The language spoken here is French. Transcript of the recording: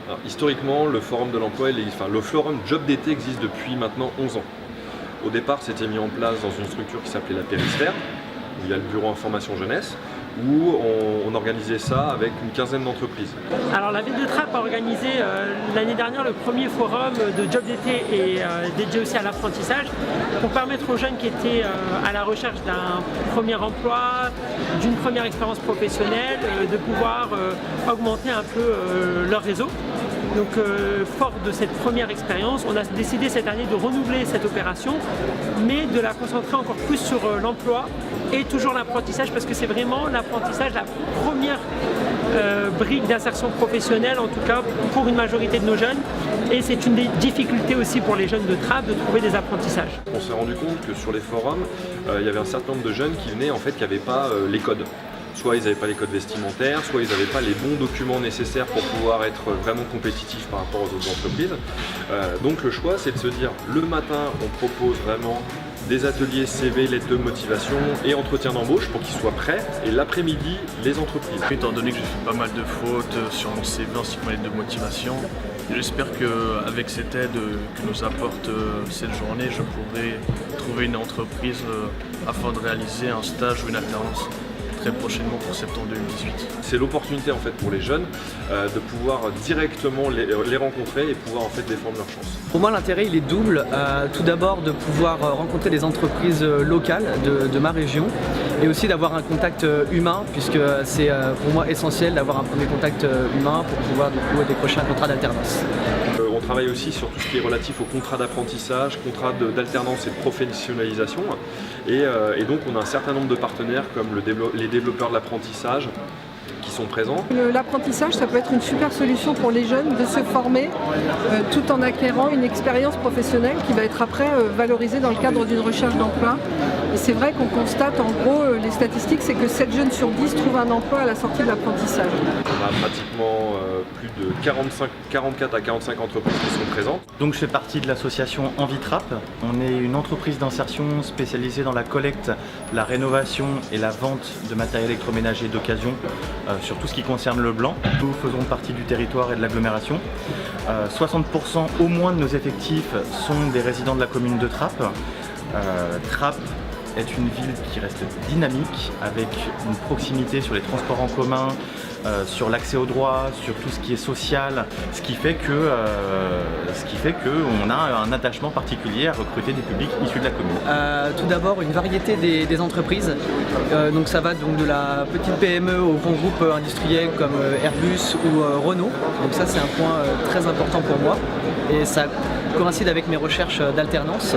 Alors, historiquement, le forum de l'emploi, le forum job d'été existe depuis maintenant 11 ans. Au départ, c'était mis en place dans une structure qui s'appelait la Périsphère, où il y a le bureau information jeunesse, où on organisait ça avec une quinzaine d'entreprises. Alors la ville de Trappes a organisé l'année dernière le premier forum de job d'été et dédié aussi à l'apprentissage pour permettre aux jeunes qui étaient à la recherche d'un premier emploi, d'une première expérience professionnelle, de pouvoir augmenter un peu leur réseau. Donc fort de cette première expérience, on a décidé cette année de renouveler cette opération, mais de la concentrer encore plus sur l'emploi et toujours l'apprentissage, parce que c'est vraiment l'apprentissage la première brique d'insertion professionnelle, en tout cas pour une majorité de nos jeunes, et c'est une des difficultés aussi pour les jeunes de Trappes de trouver des apprentissages. On s'est rendu compte que sur les forums, il y avait un certain nombre de jeunes qui venaient qui n'avaient pas les codes. Soit ils n'avaient pas les codes vestimentaires, soit ils n'avaient pas les bons documents nécessaires pour pouvoir être vraiment compétitifs par rapport aux autres entreprises. Donc le choix, c'est de se dire, le matin, on propose vraiment des ateliers CV, lettres de motivation et entretien d'embauche pour qu'ils soient prêts, et l'après-midi, les entreprises. Étant donné que j'ai fait pas mal de fautes sur mon CV ainsi que ma lettre de motivation, j'espère qu'avec cette aide que nous apporte cette journée, je pourrai trouver une entreprise afin de réaliser un stage ou une alternance très prochainement pour septembre 2018. C'est l'opportunité pour les jeunes de pouvoir directement les rencontrer et pouvoir défendre leurs chances. Pour moi, l'intérêt il est double. Tout d'abord de pouvoir rencontrer des entreprises locales de ma région, et aussi d'avoir un contact humain, puisque c'est pour moi essentiel d'avoir un premier contact humain pour pouvoir décrocher un contrat d'alternance. On travaille aussi sur tout ce qui est relatif au contrat d'apprentissage, contrat d'alternance et de professionnalisation. Et donc on a un certain nombre de partenaires comme les développeurs de l'apprentissage qui sont présents. L'apprentissage, ça peut être une super solution pour les jeunes de se former tout en acquérant une expérience professionnelle qui va être après valorisée dans le cadre d'une recherche d'emploi. Et c'est vrai qu'on constate, en gros, les statistiques, c'est que 7 jeunes sur 10 trouvent un emploi à la sortie de l'apprentissage. On a pratiquement plus de 44 à 45 entreprises qui sont présentes. Donc je fais partie de l'association Envie Trappes. On est une entreprise d'insertion spécialisée dans la collecte, la rénovation et la vente de matériel électroménager d'occasion sur tout ce qui concerne le blanc. Nous faisons partie du territoire et de l'agglomération. 60% au moins de nos effectifs sont des résidents de la commune de Trappes. Trappes est une ville qui reste dynamique, avec une proximité sur les transports en commun, sur l'accès aux droits, sur tout ce qui est social, ce qui fait qu'on a un attachement particulier à recruter des publics issus de la commune. Tout d'abord, une variété des entreprises. Donc ça va donc de la petite PME aux grands groupes industriels comme Airbus ou Renault. Donc ça, c'est un point très important pour moi, et ça coïncide avec mes recherches d'alternance.